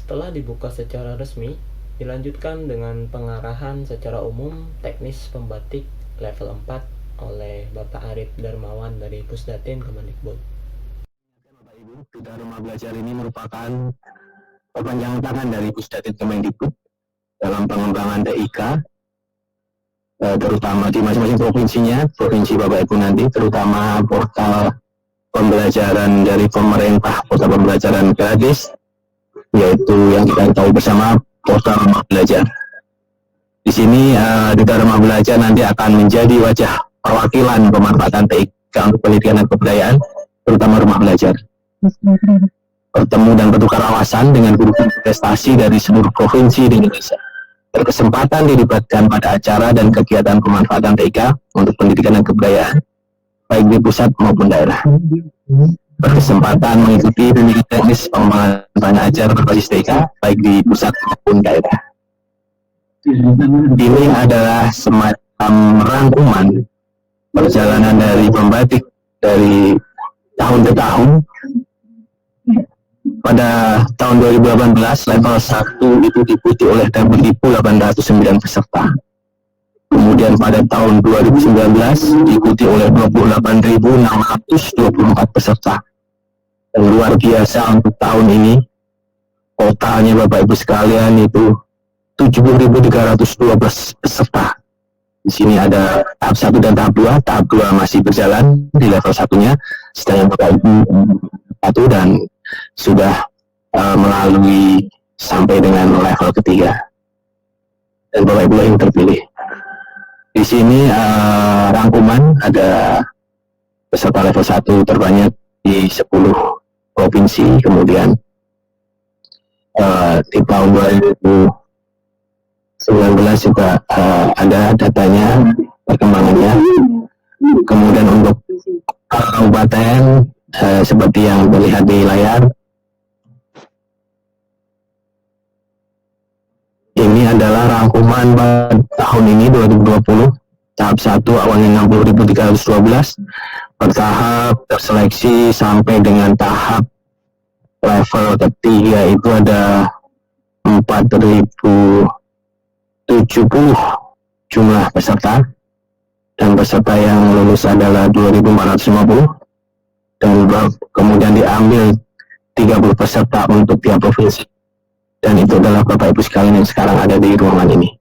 Setelah dibuka secara resmi, dilanjutkan dengan pengarahan secara umum teknis pembatik level 4 oleh Bapak Arif Darmawan dari Pusdatin Kemendikbud. Bapak Ibu, Duta Rumah Belajar ini merupakan perpanjangan tangan dari Pusdatin Kemendikbud dalam pengembangan TIK, terutama di masing-masing provinsinya, provinsi Bapak Ibu nanti, terutama portal pembelajaran dari pemerintah, portal pembelajaran gratis, yaitu yang kita tahu bersama portal Rumah Belajar. Di sini Duta Rumah Belajar nanti akan menjadi wajah perwakilan pemanfaatan TIK untuk pendidikan dan kebudayaan, terutama Rumah Belajar. Bertemu dan bertukar wawasan dengan guru-guru prestasi dari seluruh provinsi di Indonesia. Berkesempatan dilibatkan pada acara dan kegiatan pemanfaatan TIK untuk pendidikan dan kebudayaan, baik di pusat maupun daerah. Berkesempatan mengikuti pendidikan teknis pengembangan banyak ajar berbasis TIK, baik di pusat maupun daerah. Ini adalah semacam rangkuman perjalanan dari pembatik dari tahun ke tahun. Pada tahun 2018, level 1 itu diikuti oleh 809 peserta. Kemudian pada tahun 2019 diikuti oleh 28.624 peserta. Dan luar biasa untuk tahun ini, totalnya Bapak Ibu sekalian itu 70.312 peserta. Di sini ada tahap 1 dan tahap 2. Tahap 2 masih berjalan di level 1-nya, sedangkan Bapak Ibu 1 dan sudah melalui sampai dengan level ketiga. Dan Bapak Ibu yang terpilih. Di sini rangkuman ada peserta level 1 terbanyak di 10 provinsi, kemudian di tahun 2019 juga ada datanya, perkembangannya. Kemudian untuk kabupaten seperti yang terlihat di layar, ini adalah rangkuman tahun ini 2020. Tahap 1 awalnya 60.312, bertahap terseleksi sampai dengan tahap level ketiga itu ada 4.070 jumlah peserta, dan peserta yang lulus adalah 2.450. Dan kemudian diambil 30 peserta untuk tiap provinsi, dan itu adalah Bapak Ibu sekalian yang sekarang ada di ruangan ini.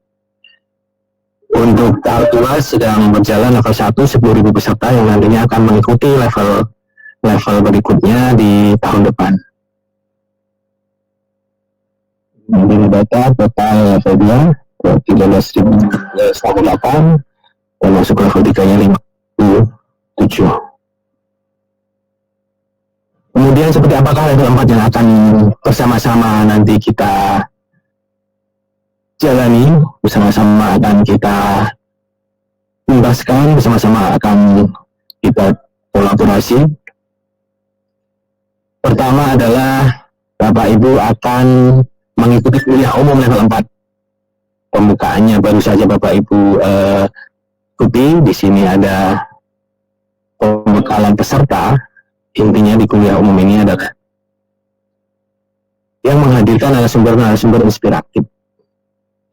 Untuk tahap 2 sedang berjalan level 1 10.000 peserta yang nantinya akan mengikuti level berikutnya di tahun depan. Ini data total level 2 13.008 dan masuk level 3-nya 57. Kemudian seperti apakah level 4 yang akan bersama-sama nanti kita jalani, bersama-sama akan kita tuntaskan, bersama-sama akan kita kolaborasi. Pertama adalah Bapak Ibu akan mengikuti kuliah umum level 4. Pembukaannya baru saja Bapak Ibu ikuti. Di sini ada pembekalan peserta. Intinya di kuliah umum ini adalah yang menghadirkan narasumber inspiratif,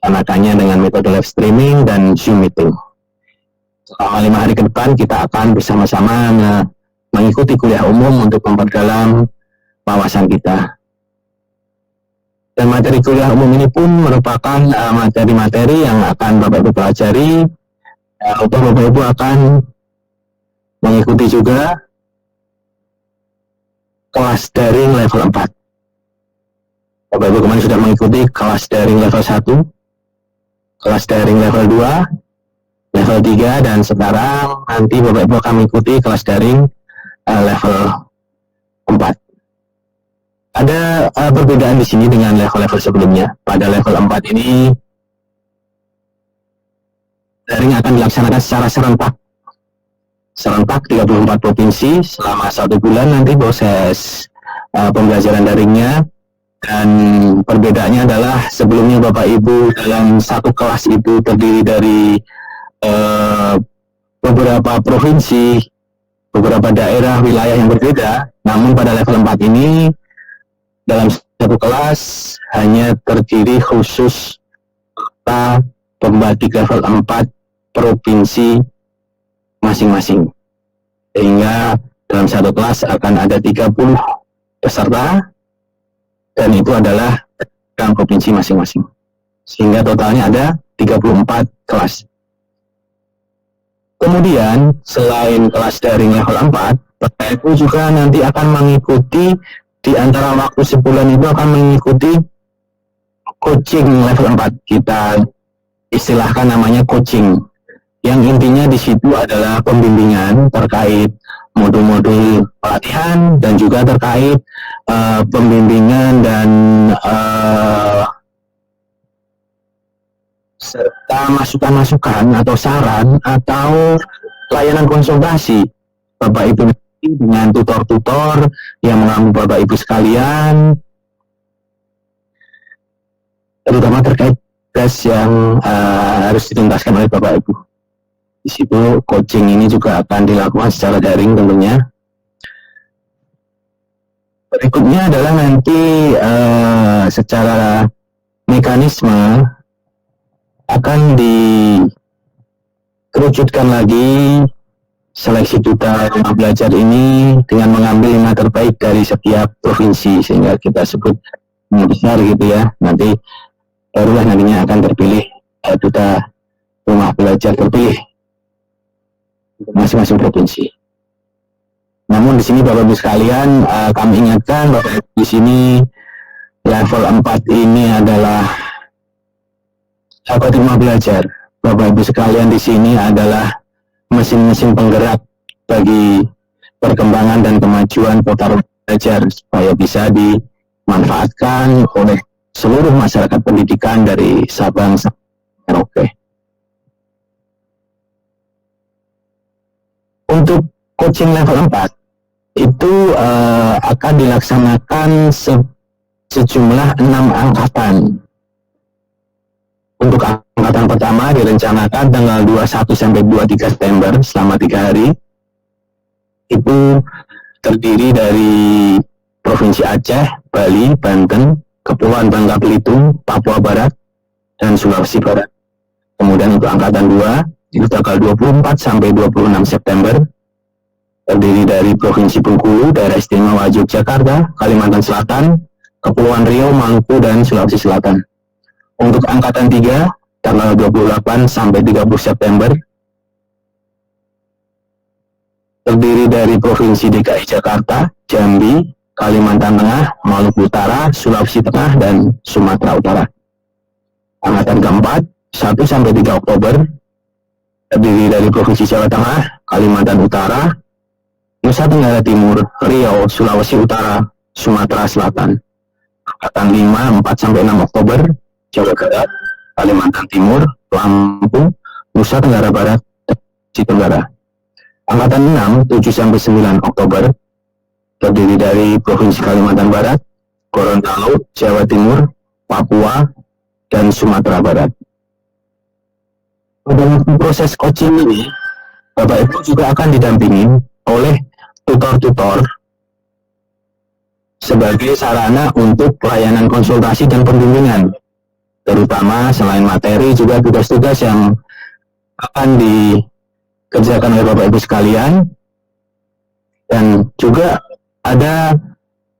anakannya dengan metode live streaming dan Zoom meeting. Selama 5 hari ke depan kita akan bersama-sama mengikuti kuliah umum untuk memperdalam wawasan kita. Dan materi kuliah umum ini pun merupakan materi-materi yang akan Bapak Ibu pelajari. Bapak Ibu akan mengikuti juga kelas daring level 4. Bapak Ibu kemarin sudah mengikuti kelas daring level 1, kelas daring level 2, level 3, dan sekarang nanti Bapak Ibu akan mengikuti kelas daring level 4. Ada perbedaan di sini dengan level-level sebelumnya. Pada level 4 ini daring akan dilaksanakan secara serentak 34 provinsi selama 1 bulan nanti proses pembelajaran daringnya. Dan perbedaannya adalah sebelumnya Bapak Ibu dalam satu kelas itu terdiri dari beberapa provinsi, beberapa daerah, wilayah yang berbeda. Namun pada level 4 ini dalam satu kelas hanya terdiri khusus pembatik level 4 provinsi masing-masing. Sehingga dalam satu kelas akan ada 30 peserta dan itu adalah dalam provinsi masing-masing. Sehingga totalnya ada 34 kelas. Kemudian selain kelas daring level 4, Bapak Ibu juga nanti akan mengikuti di antara waktu sebulan itu akan mengikuti coaching level 4. Kita istilahkan namanya coaching. Yang intinya di situ adalah pembimbingan terkait modul-modul pelatihan dan juga terkait pembimbingan dan serta masukan-masukan atau saran atau layanan konsultasi Bapak Ibu dengan tutor-tutor yang mengambil Bapak Ibu sekalian, terutama terkait tugas yang harus dituntaskan oleh Bapak Ibu. Di situ coaching ini juga akan dilakukan secara daring tentunya. Berikutnya adalah nanti secara mekanisme akan dikerucutkan lagi seleksi duta rumah belajar ini dengan mengambil 5 terbaik dari setiap provinsi, sehingga kita sebut besar gitu ya. Nanti barulah nantinya akan terpilih duta rumah belajar terpilih masing-masing provinsi. Namun di sini Bapak Ibu sekalian, kami ingatkan Bapak Ibu di sini level 4 ini adalah sahabat rumah belajar. Bapak Ibu sekalian di sini adalah mesin-mesin penggerak bagi perkembangan dan kemajuan kota rumah belajar supaya bisa dimanfaatkan oleh seluruh masyarakat pendidikan dari Sabang sampai Merauke. Untuk coaching level 4 itu akan dilaksanakan sejumlah 6 angkatan. Untuk angkatan pertama direncanakan tanggal 21 sampai 23 September selama 3 hari. Itu terdiri dari Provinsi Aceh, Bali, Banten, Kepulauan Bangka Belitung, Papua Barat, dan Sulawesi Barat. Kemudian untuk angkatan 2 itu tanggal 24 sampai 26 September terdiri dari Provinsi Bengkulu, Daerah Istimewa Yogyakarta, Kalimantan Selatan, Kepulauan Riau, Maluku, dan Sulawesi Selatan. Untuk angkatan 3 tanggal 28 sampai 30 September terdiri dari Provinsi DKI Jakarta, Jambi, Kalimantan Tengah, Maluku Utara, Sulawesi Tengah, dan Sumatera Utara. Angkatan keempat 1 sampai 3 Oktober terdiri dari Provinsi Jawa Tengah, Kalimantan Utara, Nusa Tenggara Timur, Riau, Sulawesi Utara, Sumatera Selatan. Angkatan 5 4 sampai 6 Oktober Jawa Barat, Kalimantan Timur, Lampung, Nusa Tenggara Barat, dan Sulawesi Tenggara. Angkatan 6 7 sampai 9 Oktober terdiri dari Provinsi Kalimantan Barat, Gorontalo, Jawa Timur, Papua, dan Sumatera Barat. Pada waktu proses coaching ini, Bapak Ibu juga akan didampingi oleh tutor-tutor sebagai sarana untuk pelayanan konsultasi dan pembimbingan, terutama selain materi juga tugas-tugas yang akan dikerjakan oleh Bapak Ibu sekalian, dan juga ada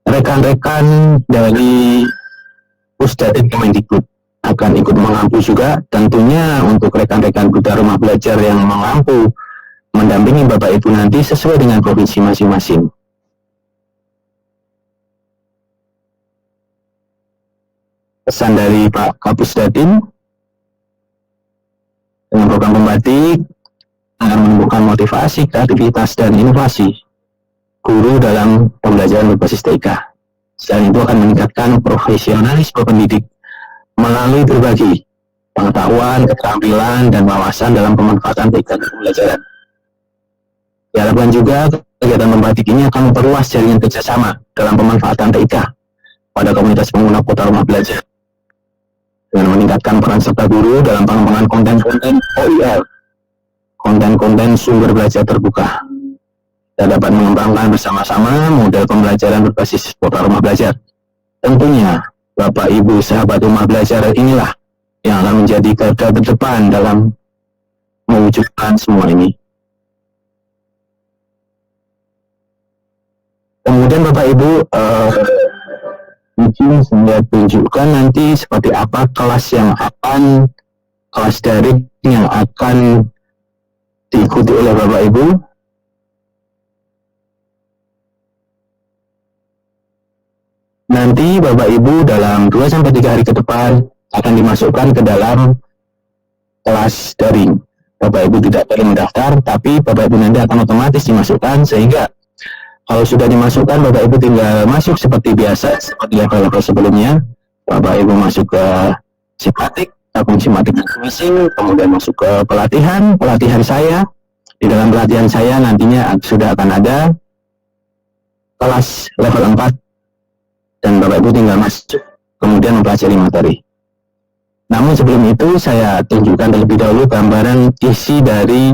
rekan-rekan dari Pusdatin Kemendikbud akan ikut mengampu juga. Tentunya untuk rekan-rekan duta rumah belajar yang mengampu mendampingi Bapak Ibu nanti sesuai dengan provinsi masing-masing. Pesan dari Pak Kapusdatin dengan program pembatik akan menumbuhkan motivasi, kreativitas, dan inovasi guru dalam pembelajaran berbasis TIK. Selain itu akan meningkatkan profesionalisme pendidik melalui berbagi pengetahuan, keterampilan, dan wawasan dalam pemanfaatan TIK dan pembelajaran. Diharapkan juga kegiatan pembatik ini akan memperluas jaringan kerjasama dalam pemanfaatan TIK pada komunitas pengguna kota rumah belajar, dengan meningkatkan peran serta guru dalam pengembangan konten-konten OER, konten-konten sumber belajar terbuka. Kita dapat mengembangkan bersama-sama model pembelajaran berbasis kota rumah belajar tentunya Bapak Ibu sahabat rumah belajar inilah yang akan menjadi garda terdepan dalam mewujudkan semua ini. Kemudian Bapak Ibu mungkin saya tunjukkan nanti seperti apa kelas daring yang akan diikuti oleh Bapak Ibu. Nanti Bapak Ibu dalam 2-3 hari ke depan akan dimasukkan ke dalam kelas daring. Bapak Ibu tidak perlu mendaftar, tapi Bapak Ibu nanti akan otomatis dimasukkan, sehingga kalau sudah dimasukkan, Bapak Ibu tinggal masuk seperti biasa, seperti level-level sebelumnya. Bapak Ibu masuk ke simatik, tabung simatik masing-masing, kemudian masuk ke pelatihan saya. Di dalam pelatihan saya nantinya sudah akan ada kelas level 4, dan Bapak Ibu tinggal masuk, kemudian mempelajari materi. Namun sebelum itu, saya tunjukkan terlebih dahulu gambaran isi dari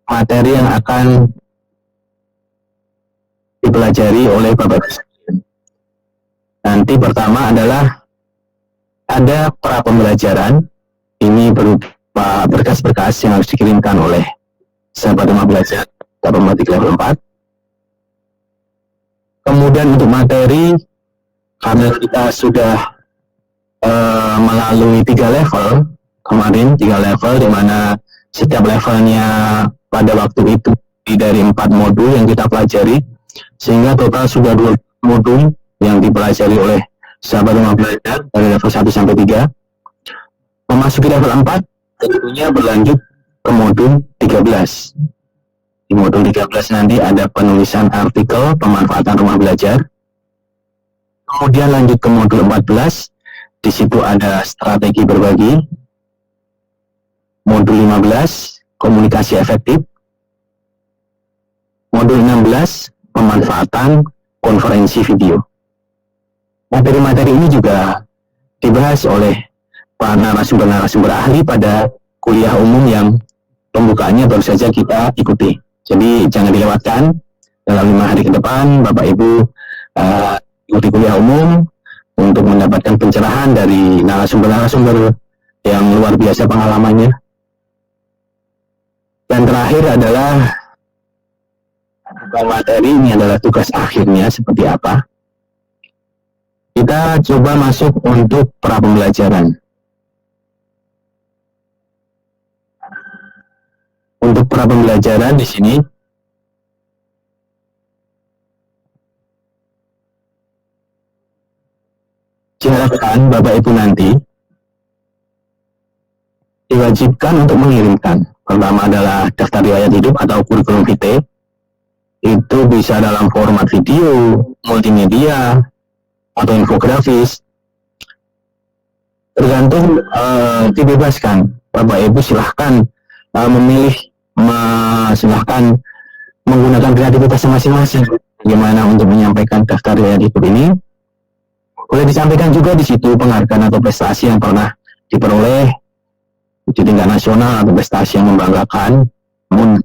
materi yang akan dipelajari oleh Bapak Ibu sekalian. Nanti pertama adalah ada pra pembelajaran. Ini berupa berkas-berkas yang harus dikirimkan oleh sahabat rumah belajar matematik level 4. Kemudian untuk materi, karena kita sudah melalui 3 level kemarin, 3 level di mana setiap levelnya pada waktu itu dari 4 modul yang kita pelajari, sehingga total sudah 2 modul yang dipelajari oleh sahabat rumah belajar dari level 1 sampai 3. Memasuki level 4 tentunya berlanjut ke modul 13. Di modul 13 nanti ada penulisan artikel pemanfaatan rumah belajar. Kemudian lanjut ke modul 14, di situ ada strategi berbagi. Modul 15, komunikasi efektif. Modul 16, pemanfaatan konferensi video. Materi-materi ini juga dibahas oleh para narasumber-narasumber ahli pada kuliah umum yang pembukaannya baru saja kita ikuti. Jadi jangan dilewatkan, dalam 5 hari ke depan Bapak Ibu ikuti kuliah umum untuk mendapatkan pencerahan dari narasumber-narasumber yang luar biasa pengalamannya. Dan terakhir adalah materi ini adalah tugas akhirnya seperti apa. Kita coba masuk untuk pra pembelajaran. Untuk pra pembelajaran di sini diharapkan Bapak Ibu nanti diwajibkan untuk mengirimkan. Pertama adalah daftar riwayat hidup atau kurikulum vitae. Itu bisa dalam format video, multimedia, atau infografis. Tergantung, dibebaskan. Bapak Ibu silahkan memilih, silahkan menggunakan kreativitas masing-masing. Bagaimana untuk menyampaikan daftar riwayat hidup ini? Boleh disampaikan juga di situ penghargaan atau prestasi yang pernah diperoleh di tingkat nasional atau prestasi yang membanggakan. Namun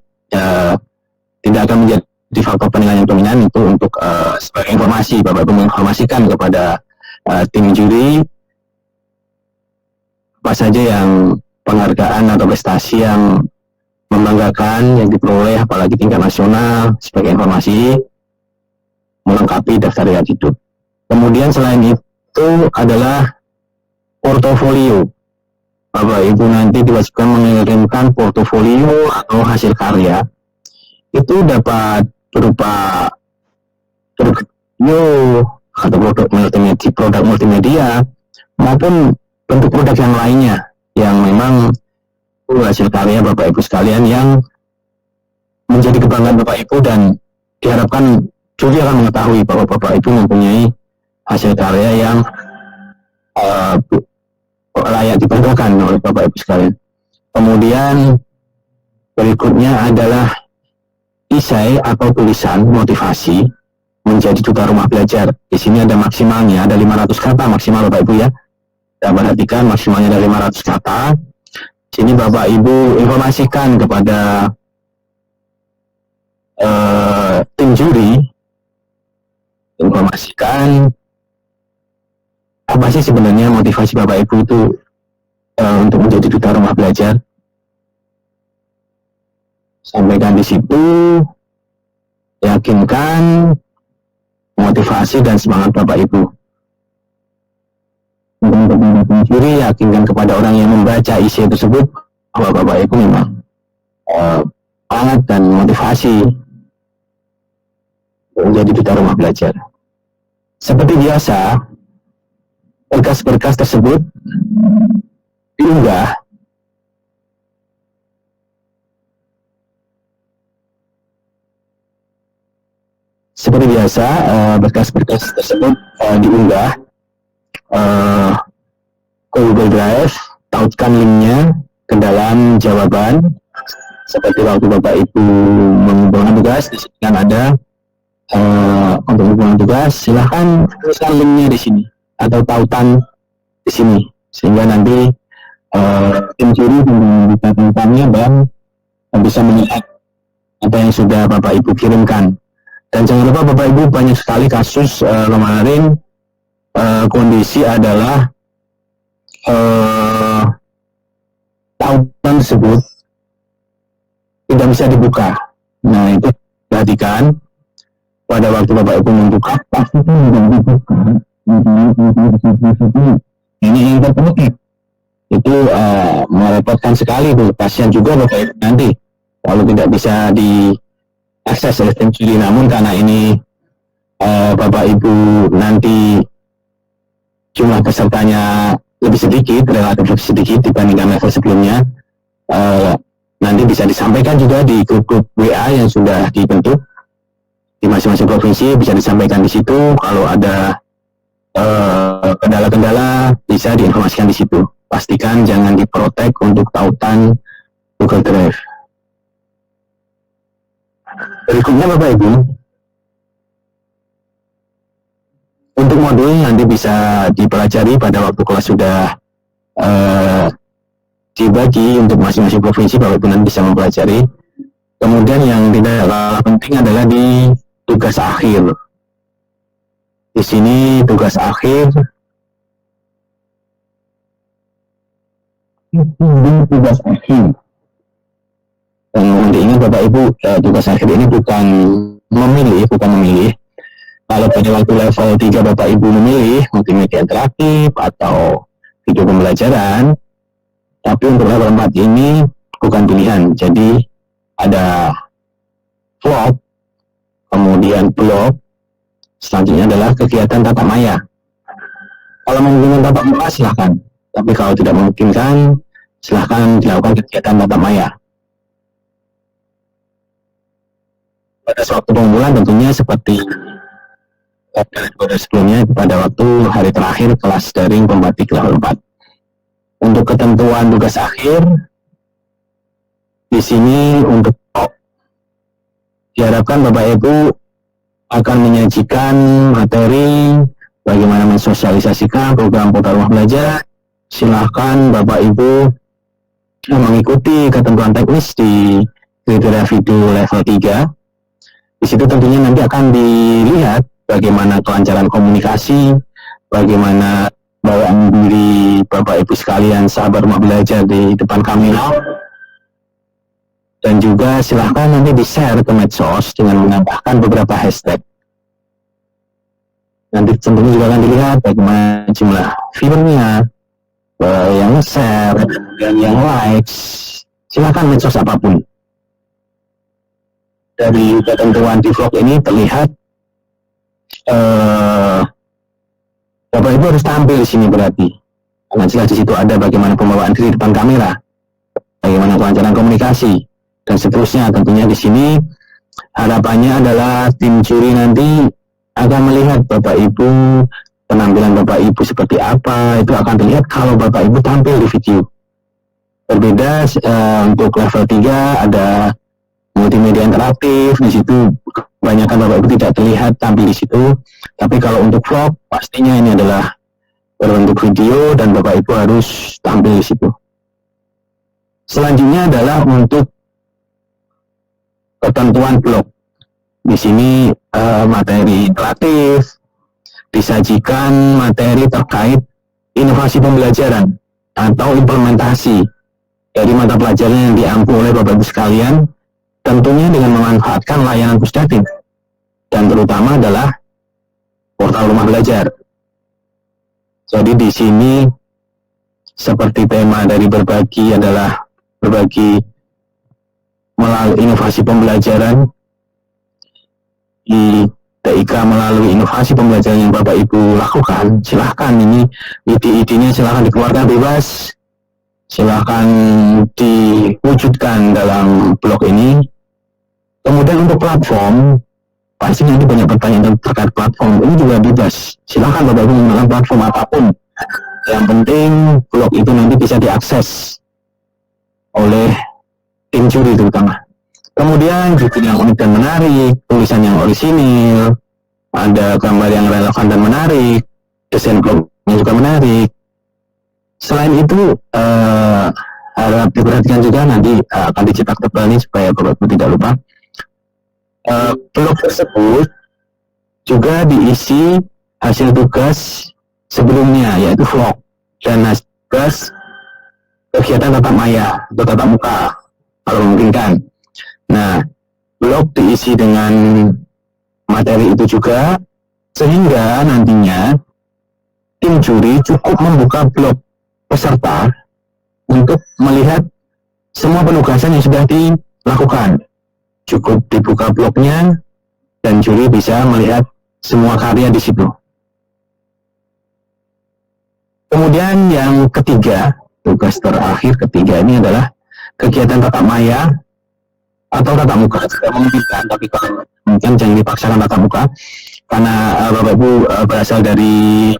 tidak akan menjadi faktor penilaian yang dominan. Itu untuk sebagai informasi, Bapak Ibu menginformasikan kepada tim juri apa saja yang penghargaan atau prestasi yang membanggakan yang diperoleh, apalagi tingkat nasional, sebagai informasi melengkapi daftar riwayat hidup. Kemudian selain itu adalah portofolio. Bapak Ibu nanti diwajibkan mengirimkan portofolio atau hasil karya. Itu dapat berupa video atau produk multimedia maupun bentuk produk yang lainnya yang memang hasil karya Bapak Ibu sekalian yang menjadi kebanggaan Bapak Ibu, dan diharapkan juri akan mengetahui bahwa Bapak Ibu mempunyai hasil karya yang layak dibanggakan oleh Bapak Ibu sekalian. Kemudian berikutnya adalah esai atau tulisan motivasi menjadi duta rumah belajar. Di sini ada maksimalnya, ada 500 kata maksimal Bapak Ibu ya. Dan perhatikan maksimalnya ada 500 kata. Sini Bapak Ibu informasikan kepada tim juri, informasikan apa sih sebenarnya motivasi Bapak Ibu itu untuk menjadi duta rumah belajar? Sampaikan di situ, yakinkan motivasi dan semangat Bapak Ibu. Untuk sendiri, yakinkan kepada orang yang membaca isi tersebut bahwa Bapak Ibu memang semangat dan motivasi menjadi duta rumah belajar. Seperti biasa, berkas-berkas tersebut diunggah seperti biasa, berkas-berkas tersebut diunggah ke Google Drive, tautkan linknya ke dalam jawaban. Seperti waktu Bapak Ibu mengumpulkan tugas, di sini kan ada untuk mengumpulkan tugas, silahkan tuliskan linknya di sini atau tautan di sini, sehingga nanti tim juri bisa tautannya dan bisa melihat apa yang sudah Bapak Ibu kirimkan. Dan jangan lupa Bapak Ibu, banyak sekali kasus kemarin kondisi adalah tautan tersebut tidak bisa dibuka. Nah, itu perhatikan pada waktu Bapak Ibu membuka, pasti tidak dibuka. Ini yang terpenting. Itu merepotkan sekali tuh pasien juga Bapak Ibu nanti kalau tidak bisa diakses oleh tim juri. Namun karena ini Bapak Ibu nanti jumlah pesertanya lebih sedikit, relatif lebih sedikit dibandingkan level sebelumnya, nanti bisa disampaikan juga di grup-grup WA yang sudah dibentuk di masing-masing provinsi, bisa disampaikan di situ. Kalau ada kendala-kendala bisa diinformasikan di situ. Pastikan jangan diprotek untuk tautan Google Drive. Berikutnya Bapak Ibu, untuk modul nanti bisa dipelajari pada waktu kelas sudah dibagi untuk masing-masing provinsi, Bapak Ibu nanti bisa mempelajari. Kemudian yang tidak kalah penting adalah di tugas akhir. Di sini tugas akhir, tugas akhir. Dan mohon diingat Bapak Ibu, tugas akhir ini bukan memilih. Kalau pada waktu level 3 Bapak Ibu memilih multimedia interaktif atau video pembelajaran, tapi untuk level 4 ini bukan pilihan. Jadi ada vlog, kemudian blog, selanjutnya adalah kegiatan tatap maya. Kalau memungkinkan tatap muka silahkan, tapi kalau tidak memungkinkan silahkan dilakukan kegiatan tatap maya. Pada suatu pengumpulan tentunya seperti pada sebelumnya, pada waktu hari terakhir kelas daring pembatik level 4. Untuk ketentuan tugas akhir di sini untuk diharapkan Bapak Ibu akan menyajikan materi bagaimana mensosialisasikan program portal rumah belajar. Silahkan Bapak Ibu mengikuti ketentuan teknis di kriteria video level 3. Di situ tentunya nanti akan dilihat bagaimana kelancaran komunikasi, bagaimana bawaan diri Bapak Ibu sekalian sahabat rumah belajar di depan kamera, dan juga silahkan nanti di-share ke medsos dengan menambahkan beberapa hashtag. Nanti tentunya juga akan dilihat bagaimana jumlah viewernya, yang share, dan yang likes. Silahkan medsos apapun. Dari ketentuan di vlog ini terlihat Bapak Ibu harus tampil di sini berarti. Karena jelas di situ ada bagaimana pembawaan diri depan kamera, bagaimana kelancaran komunikasi, dan seterusnya. Tentunya di sini harapannya adalah tim juri nanti akan melihat Bapak Ibu, penampilan Bapak Ibu seperti apa, itu akan terlihat kalau Bapak Ibu tampil di video. Berbeda untuk level 3 ada multimedia interaktif, di situ kebanyakan Bapak Ibu tidak terlihat tampil di situ. Tapi kalau untuk vlog, pastinya ini adalah berbentuk video dan Bapak Ibu harus tampil di situ. Selanjutnya adalah untuk ketentuan blog. Di sini materi interaktif, disajikan materi terkait inovasi pembelajaran atau implementasi dari mata pelajaran yang diampu oleh Bapak Ibu sekalian, tentunya dengan memanfaatkan layanan Pusdatin, dan terutama adalah portal rumah belajar. Jadi di sini seperti tema dari berbagi adalah berbagi melalui inovasi pembelajaran di TIK melalui inovasi pembelajaran yang Bapak Ibu lakukan. Silahkan ini ide-idenya silahkan dikeluarkan bebas, silahkan diwujudkan dalam blog ini. Kemudian untuk platform, pasti nanti banyak pertanyaan terkait platform, ini juga bebas. Silahkan Bapak Ibu menggunakan platform apapun. Yang penting blog itu nanti bisa diakses oleh tim juri terutama. Kemudian judul yang unik dan menarik, tulisan yang orisinil, ada gambar yang relevan dan menarik, desain blognya juga menarik. Selain itu, harap diperhatikan juga nanti akan dicetak tebal ini supaya Bapak Ibu tidak lupa. Blog tersebut juga diisi hasil tugas sebelumnya, yaitu vlog dan hasil tugas kegiatan tatap maya atau tatap muka kalau memungkinkan. Nah, blog diisi dengan materi itu juga, sehingga nantinya tim juri cukup membuka blog peserta untuk melihat semua penugasan yang sudah dilakukan. Cukup dibuka blognya dan juri bisa melihat semua karya di situ. Kemudian yang ketiga, tugas terakhir ketiga ini adalah kegiatan tatap maya atau tatap muka. Sudah memungkinkan, tapi kalau mungkin jangan dipaksakan tatap muka karena Bapak Ibu berasal dari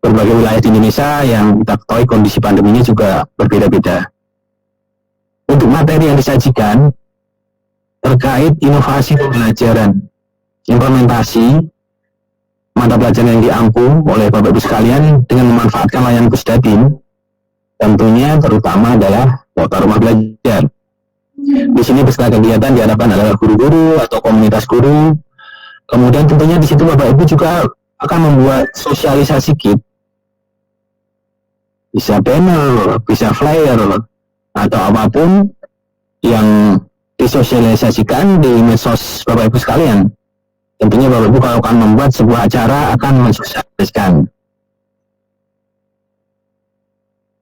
berbagai wilayah di Indonesia yang kita ketahui kondisi pandeminya juga berbeda-beda. Untuk materi yang disajikan terkait inovasi pembelajaran, implementasi mata pelajaran yang diampu oleh Bapak Ibu sekalian dengan memanfaatkan layanan Pusdatin, tentunya terutama adalah portal rumah belajar. Di sini peserta kegiatan diharapkan adalah guru-guru atau komunitas guru. Kemudian tentunya di situ Bapak Ibu juga akan membuat sosialisasi kit, bisa banner, bisa flyer, atau apapun yang disosialisasikan di medsos Bapak Ibu sekalian. Tentunya Bapak Ibu kalau akan membuat sebuah acara akan mensosialisasikan.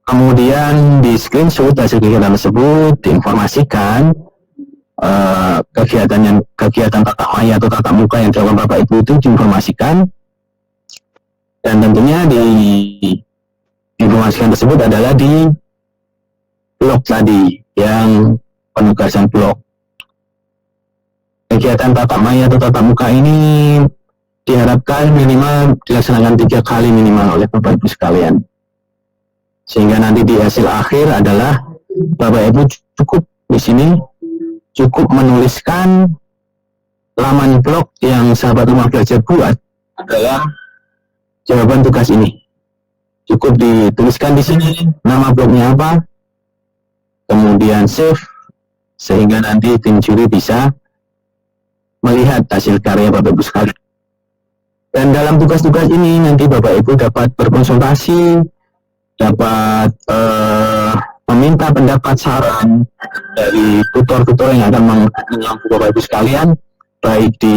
Kemudian di screenshot hasil kegiatan tersebut diinformasikan kegiatan tatap maya atau tatap muka yang dilakukan Bapak Ibu itu diinformasikan, dan tentunya di informasikan tersebut adalah di blog tadi yang penugasan blog. Kegiatan tatap maya atau tatap muka ini diharapkan minimal dilaksanakan 3 kali minimal oleh Bapak Ibu sekalian. Sehingga nanti di hasil akhir adalah Bapak Ibu cukup di sini cukup menuliskan laman blog yang sahabat rumah belajar buat adalah jawaban tugas ini. Cukup dituliskan di sini nama blognya apa, kemudian save, sehingga nanti tim juri bisa melihat hasil karya Bapak Ibu sekalian. Dan dalam tugas-tugas ini nanti Bapak Ibu dapat berkonsultasi, dapat meminta pendapat saran dari tutor-tutor yang akan mengampu Bapak Ibu sekalian, baik di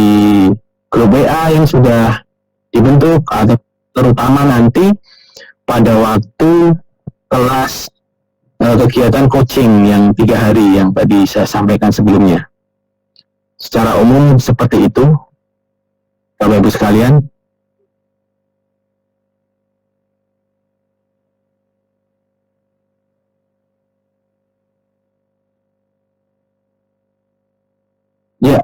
grup WA yang sudah dibentuk atau terutama nanti pada waktu kelas kegiatan coaching yang 3 hari yang tadi saya sampaikan sebelumnya. Secara umum seperti itu, Bapak Ibu sekalian. Ya,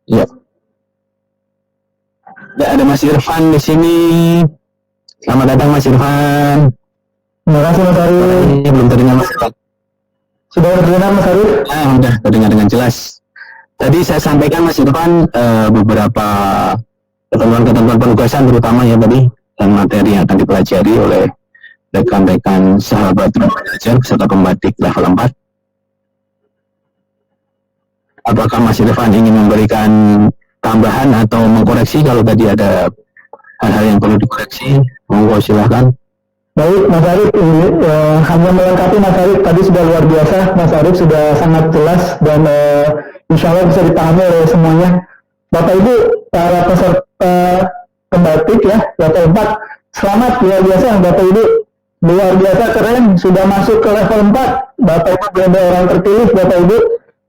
ya, ada Mas Irfan di sini. Selamat datang Mas Irfan. Terima kasih Mas Ari. Ini belum terdengar Mas Irfan. Sudah terdengar Mas Ari? Sudah terdengar dengan jelas. Tadi saya sampaikan Mas Irfan beberapa ketentuan-ketentuan penugasan terutama ya tadi, dan materi yang akan dipelajari oleh rekan-rekan sahabat rumah belajar peserta pembatik level 4. apakah Mas Irfan ingin memberikan tambahan atau mengkoreksi kalau tadi ada hal-hal yang perlu dikoreksi? Monggo silahkan. Baik, Mas Arif, hanya melengkapi Mas Arif, tadi sudah luar biasa, Mas Arif sudah sangat jelas dan insya Allah bisa dipahami oleh semuanya. Bapak Ibu, para peserta pembatik ya, level 4, selamat, luar biasa Bapak Ibu, luar biasa keren, sudah masuk ke level 4, Bapak Ibu berada orang terpilih,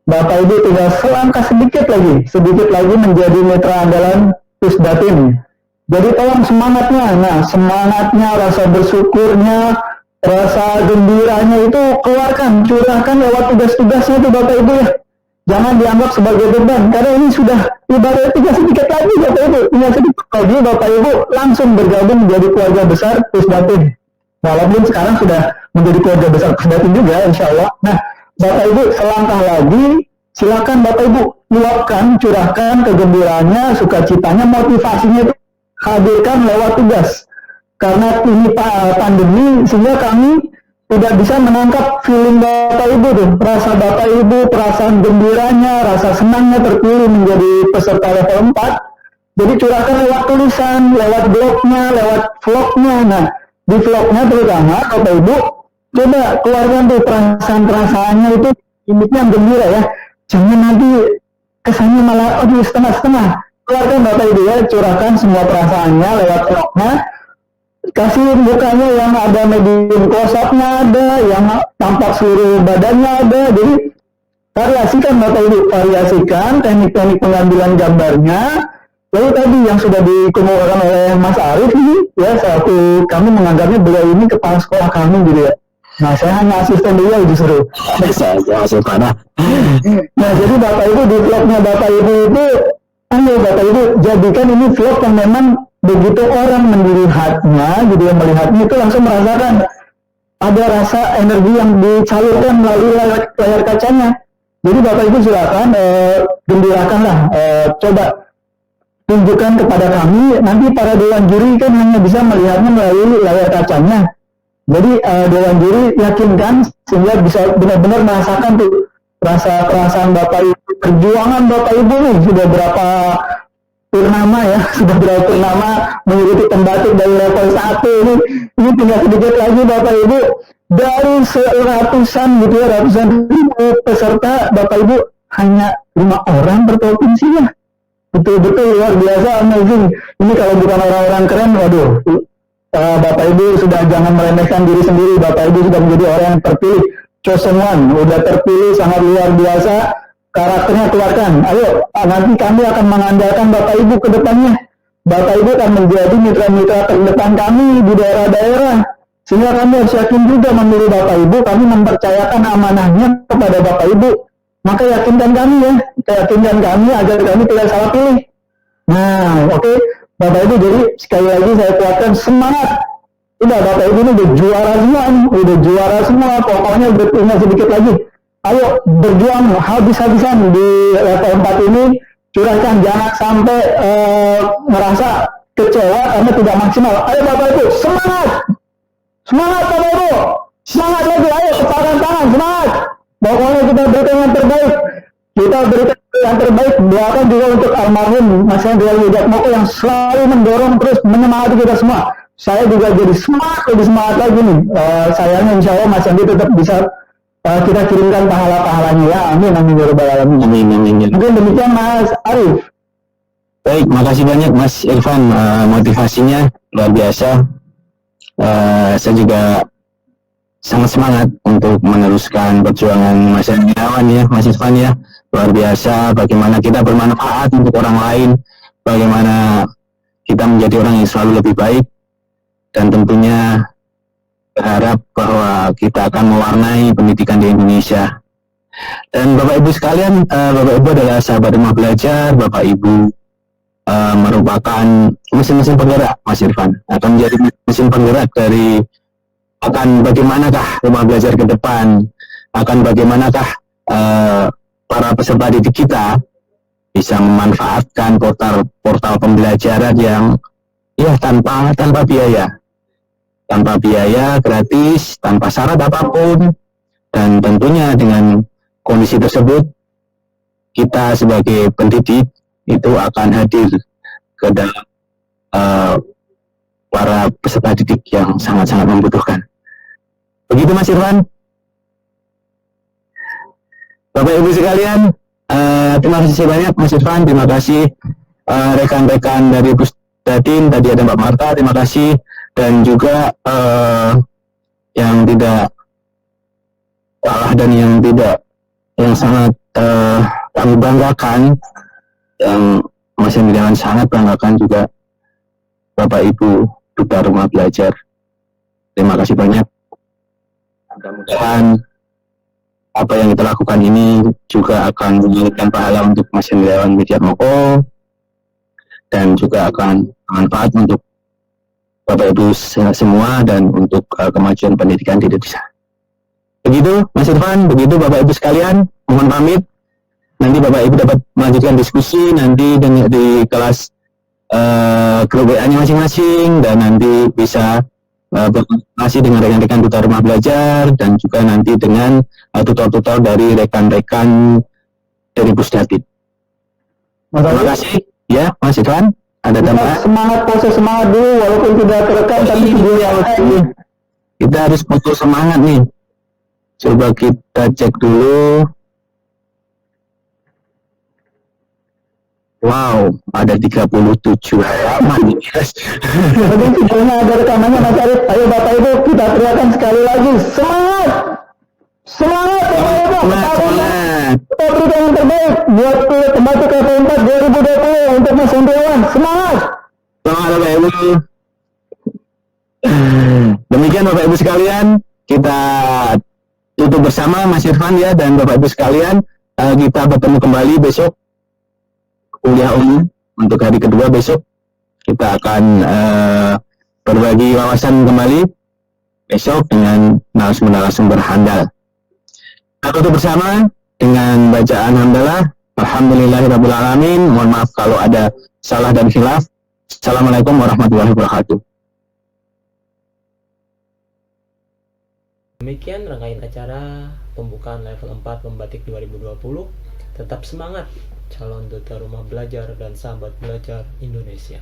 Bapak Ibu tinggal selangkah sedikit lagi menjadi mitra andalan Pusdatin. Jadi tolong semangatnya, rasa bersyukurnya, rasa gembiranya itu keluarkan, curahkan lewat tugas-tugasnya itu Bapak Ibu ya. Jangan dianggap sebagai beban, karena ini sudah ibarat tinggal sedikit lagi Bapak Ibu, Bapak Ibu langsung bergabung menjadi keluarga besar Pusdatin. Walaupun sekarang sudah menjadi keluarga besar Pusdatin juga insya Allah. Nah Bapak Ibu selangkah lagi, silakan Bapak Ibu luapkan, curahkan kegembiraannya, sukacitanya, motivasinya itu hadirkan lewat tugas. Karena ini pandemi sehingga kami tidak bisa menangkap feeling Bapak Ibu tuh, rasa Bapak Ibu, perasaan gembiranya, rasa senangnya terpilih menjadi peserta level 4. Jadi curahkan lewat tulisan, lewat blognya, lewat vlognya. Nah, di vlognya terutama Bapak Ibu coba keluarkan tuh perasaan-perasaannya itu yang gembira ya. Jangan nanti kesannya malah setengah-setengah. Keluarkan Bapak Ibu ya, curahkan semua perasaannya lewat vlognya. Kasih mukanya yang ada medium close-up-nya ada, yang tampak seluruh badannya ada. Jadi variasikan Bapak Ibu, variasikan teknik-teknik pengambilan gambarnya. Lalu tadi yang sudah dikemukakan oleh Mas Arif ini, ya satu kami menganggapnya beliau ini kepala sekolah kami gitu ya. Nah saya hanya asisten beliau justru. Nah jadi Bapak Ibu di vlognya Bapak Ibu itu, ayo Bapak Ibu jadikan ini vlog yang memang begitu orang melihatnya, gitu ya, melihatnya itu langsung merasakan ada rasa energi yang dicalurkan melalui layar kacanya. Jadi Bapak Ibu silakan gembirakanlah, coba tunjukkan kepada kami. Nanti para dewan juri kan hanya bisa melihatnya melalui layar kacanya. Jadi dewan juri yakinkan sehingga bisa benar-benar merasakan tuh rasa perasaan Bapak Ibu, perjuangan Bapak Ibu nih sudah berapa purnama ya, sudah berapa purnama mengikuti pembatik dari level 1 ini tinggal sedikit lagi Bapak Ibu dari ratusan gitu ya, ratusan ribu peserta Bapak Ibu hanya 5 orang per provinsi ya. Betul-betul luar biasa, amazing. Ini kalau bukan orang-orang keren, waduh, Bapak Ibu sudah jangan meremehkan diri sendiri. Bapak Ibu sudah menjadi orang yang terpilih, chosen one, udah terpilih, sangat luar biasa. Karakternya keluarkan. Ayo, nanti kami akan mengandalkan Bapak Ibu ke depannya. Bapak Ibu akan menjadi mitra-mitra terdepan kami di daerah-daerah. Sehingga kami harus yakin juga memilih Bapak Ibu, kami mempercayakan amanahnya kepada Bapak Ibu. Maka yakinkan kami ya, yakinkan kami agar kami tidak salah pilih. Nah, oke. Bapak Ibu, jadi sekali lagi saya kuatkan semangat. Udah Bapak Ibu ini udah juara semua nih, udah juara semua. Pokoknya berpunya sedikit lagi. Ayo berjuang habis-habisan di level 4 ini, curahkan, jangan sampai merasa kecewa karena tidak maksimal. Ayo Bapak Ibu, semangat! Semangat Bapak Ibu! Semangat lagi, ayo kepalkan tangan, semangat! Pokoknya kita berikan yang terbaik. Kita berikan yang terbaik. Doakan juga untuk almarhum Mas Hendrial Wijakmoko yang selalu mendorong terus menyemangati kita semua. Saya juga jadi lebih semangat lagi nih. Sayangnya insya Allah Mas Hendri tetap bisa kita kirimkan pahala-pahalanya ya. Amin, amin ya rabbal alamin. Amin, amin. Mungkin demikian Mas Arif. Baik, makasih banyak Mas Irfan, motivasinya luar biasa. Saya juga sangat semangat untuk meneruskan perjuangan Mas Hendriawan ya, Mas Irfan ya. Luar biasa bagaimana kita bermanfaat untuk orang lain, bagaimana kita menjadi orang yang selalu lebih baik, dan tentunya berharap bahwa kita akan mewarnai pendidikan di Indonesia. Dan Bapak Ibu sekalian, Bapak Ibu adalah sahabat rumah belajar, Bapak Ibu merupakan mesin-mesin penggerak, Mas Irfan, akan menjadi mesin penggerak dari akan bagaimanakah rumah belajar ke depan, akan bagaimanakah para peserta didik kita bisa memanfaatkan portal pembelajaran yang ya tanpa biaya, gratis, tanpa syarat apapun, dan tentunya dengan kondisi tersebut kita sebagai pendidik itu akan hadir ke dalam para peserta didik yang sangat-sangat membutuhkan. Begitu Mas Irfan. Bapak Ibu sekalian, terima kasih banyak Mas Irfan, terima kasih rekan-rekan dari Pusdatin, tadi ada Mbak Marta, terima kasih, dan juga yang tidak kalah dan yang sangat kami banggakan, yang Mas Hendriawan sangat banggakan juga Bapak Ibu Duta Rumah Belajar. Terima kasih banyak. Mudah-mudahan apa yang kita lakukan ini juga akan memberikan pahala untuk Mas Hendriawan Widiatmoko dan juga akan bermanfaat untuk Bapak Ibu semua dan untuk kemajuan pendidikan di Indonesia. Begitu Mas Irfan, begitu Bapak Ibu sekalian, mohon pamit. Nanti Bapak Ibu dapat melanjutkan diskusi nanti di kelas grup WA-nya masing-masing, dan nanti bisa berkomunikasi dengan rekan-rekan Duta Rumah Belajar dan juga nanti dengan tutor-tutor dari rekan-rekan dari Pusdatin. Terima kasih ya Mas Irfan. Ada tambahan? Semangat, proses semangat dulu walaupun tidak terekam tapi kita harus fokus semangat nih. Coba kita cek dulu. Wow, ada 37 halaman. Mungkin sebelumnya ada rekamannya Mas Arif. Ayo Bapak Ibu kita teriakan sekali lagi. Semangat! Semangat Bapak Ibu! Semangat! Kita berikan yang terbaik buat Pembatik level 4 2020 untuk Mas Hendriawan. Semangat! Semangat Bapak Ibu. Demikian Bapak Ibu sekalian, kita tutup bersama Mas Irfan ya, dan Bapak Ibu sekalian, kita bertemu kembali besok kuliah umum untuk hari kedua. Besok kita akan berbagi wawasan kembali besok dengan narasumber handal. Kita tutup bersama dengan bacaan hamdalah. Alhamdulillahirabbil alamin. Mohon maaf kalau ada salah dan khilaf. Assalamualaikum warahmatullahi wabarakatuh. Demikian rangkaian acara pembukaan level 4 Pembatik 2020. Tetap semangat calon duta rumah belajar dan sahabat belajar Indonesia.